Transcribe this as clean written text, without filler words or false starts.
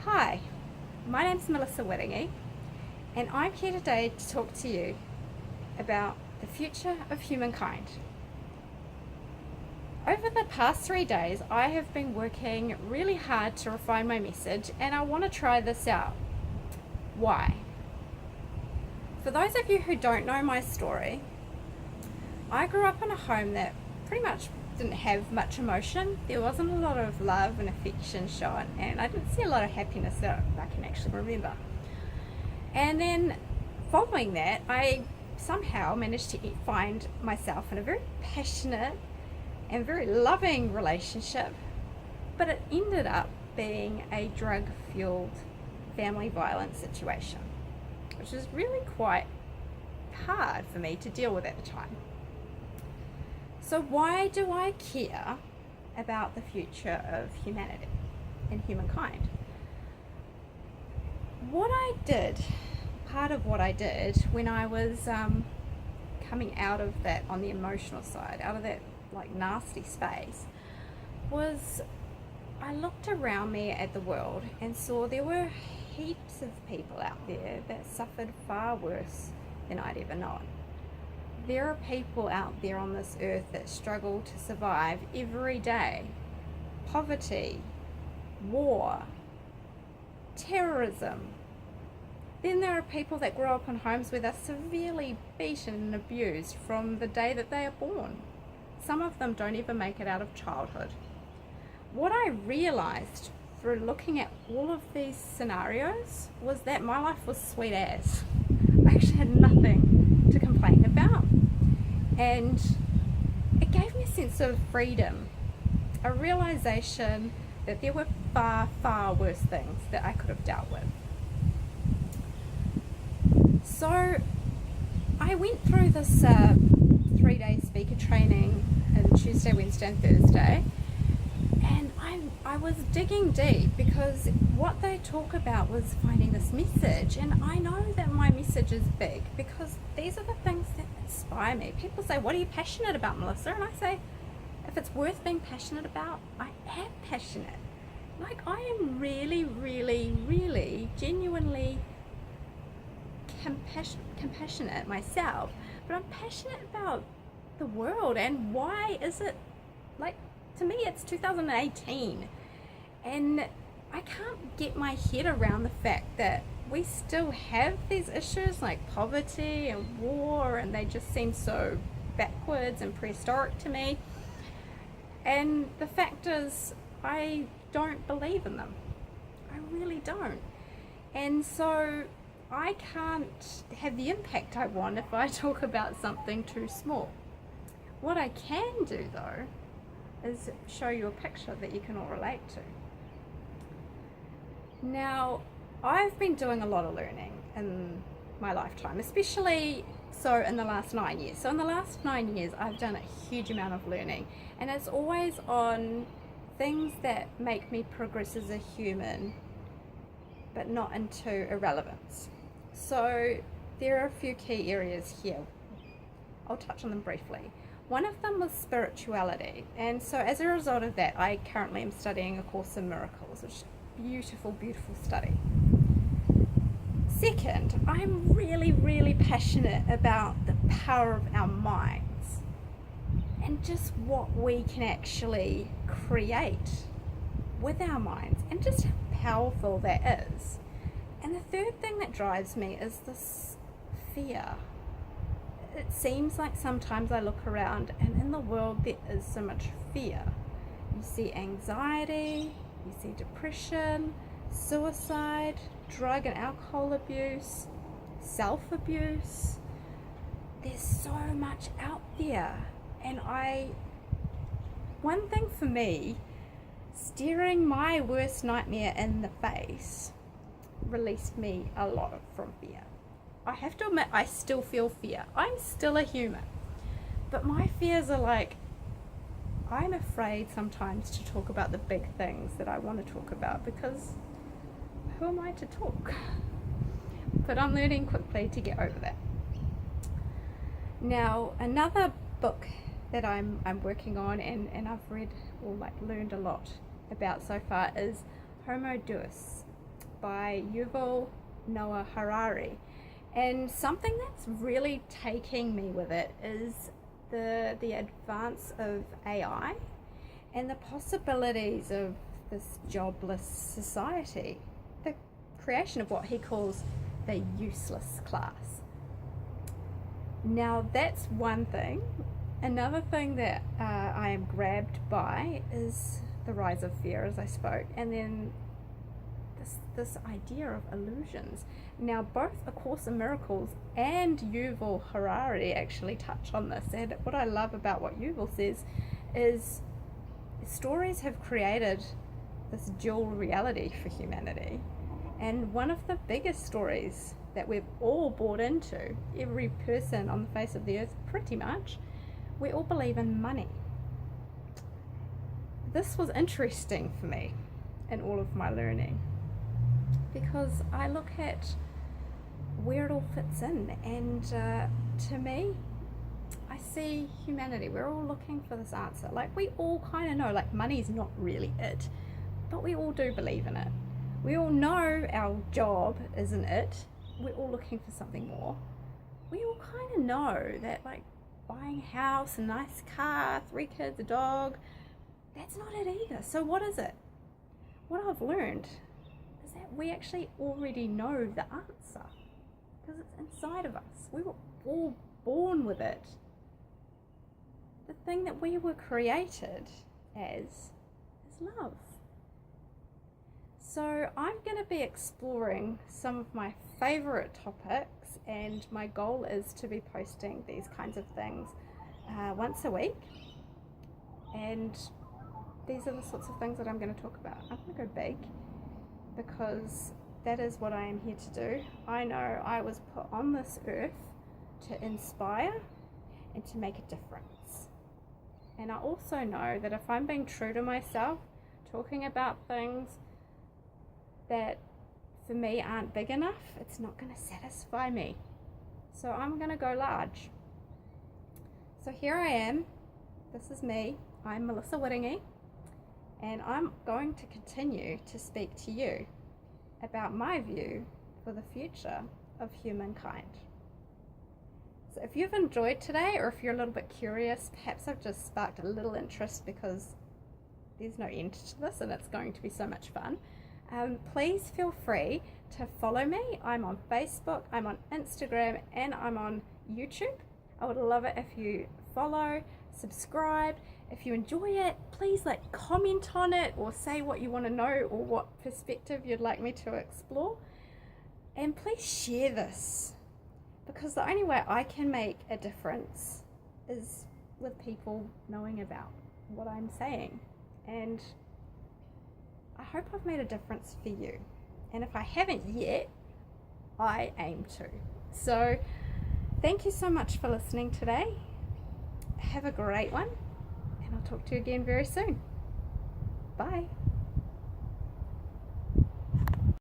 Hi, my name's Melissa Wiringi, and I'm here today to talk to you about the future of humankind. Over the past 3 days, I have been working really hard to refine my message, and I want to try this out. Why? For those of you who don't know my story, I grew up in a home that pretty much didn't have much emotion. There wasn't a lot of love and affection shown, and I didn't see a lot of happiness that I can actually remember. And then following that, I somehow managed to find myself in a very passionate and very loving relationship, but it ended up being a drug-fueled family violence situation, which is really quite hard for me to deal with at the time. So why do I care about the future of humanity and humankind? Part of what I did when I was coming out of that on the emotional side, out of that like nasty space, was I looked around me at the world and saw there were heaps of people out there that suffered far worse than I'd ever known. There are people out there on this earth that struggle to survive every day. Poverty, war, terrorism. Then there are people that grow up in homes where they're severely beaten and abused from the day that they are born. Some of them don't even make it out of childhood. What I realized through looking at all of these scenarios was that my life was sweet as. I actually had nothing to complain about. And it gave me a sense of freedom, a realization that there were far, far worse things that I could have dealt with. So I went through this 3-day speaker training on Tuesday, Wednesday and Thursday, and I was digging deep because what they talk about was finding this message, and I know that my message is big because these are the things that inspire me. People say, what are you passionate about, Melissa? And I say, if it's worth being passionate about, I am passionate. Like, I am really, really, really genuinely compassionate myself, but I'm passionate about the world. And why is it, like, to me it's 2018 and I can't get my head around the fact that we still have these issues like poverty and war, and they just seem so backwards and prehistoric to me. And the fact is, I don't believe in them. I really don't. And so I can't have the impact I want if I talk about something too small. What I can do though is show you a picture that you can all relate to. Now, I've been doing a lot of learning in my lifetime, especially so in the last 9 years. So in the last 9 years, I've done a huge amount of learning, and it's always on things that make me progress as a human, but not into irrelevance. So there are a few key areas here. I'll touch on them briefly. One of them was spirituality, and so as a result of that, I currently am studying A Course in Miracles, which is a beautiful, beautiful study. Second, I'm really, really passionate about the power of our minds and just what we can actually create with our minds and just how powerful that is. And the third thing that drives me is this fear. It seems like sometimes I look around and in the world there is so much fear. You see anxiety, you see depression, suicide, drug and alcohol abuse, self-abuse. There's so much out there. And one thing for me, staring my worst nightmare in the face released me a lot from fear. I have to admit, I still feel fear. I'm still a human. But my fears are like, I'm afraid sometimes to talk about the big things that I want to talk about because who am I to talk? But I'm learning quickly to get over that. Now, another book that I'm working on and I've read or like learned a lot about so far is Homo Deus. by Yuval Noah Harari. And something that's really taking me with it is the advance of AI and the possibilities of this jobless society, the creation of what he calls the useless class. Now that's one thing. Another thing that I am grabbed by is the rise of fear, as I spoke, and then this idea of illusions. Now both A Course in Miracles and Yuval Harari actually touch on this, and what I love about what Yuval says is stories have created this dual reality for humanity, and one of the biggest stories that we've all bought into, every person on the face of the earth pretty much, we all believe in money. This was interesting for me in all of my learning, because I look at where it all fits in, and to me, I see humanity. We're all looking for this answer. Like, we all kind of know, like, money's not really it, but we all do believe in it. We all know our job isn't it. We're all looking for something more. We all kind of know that, like, buying a house, a nice car, 3 kids, a dog, that's not it either. So what is it? What I've learned is that we actually already know the answer, because it's inside of us. We were all born with it. The thing that we were created as is love. So I'm going to be exploring some of my favorite topics, and my goal is to be posting these kinds of things once a week, and these are the sorts of things that I'm going to talk about. I'm going to go big, because that is what I am here to do. I know I was put on this earth to inspire and to make a difference. And I also know that if I'm being true to myself, talking about things that for me aren't big enough, it's not going to satisfy me. So I'm going to go large. So here I am. This is me. I'm Melissa Wiringi, and I'm going to continue to speak to you about my view for the future of humankind. So if you've enjoyed today, or if you're a little bit curious, perhaps I've just sparked a little interest, because there's no end to this and it's going to be so much fun. Please feel free to follow me. I'm on Facebook, I'm on Instagram, and I'm on YouTube. I would love it if you follow, subscribe. If you enjoy it, please comment on it, or say what you want to know, or what perspective you'd like me to explore. And please share this, because the only way I can make a difference is with people knowing about what I'm saying. And I hope I've made a difference for you. And if I haven't yet, I aim to. So thank you so much for listening today. Have a great one, and I'll talk to you again very soon. Bye.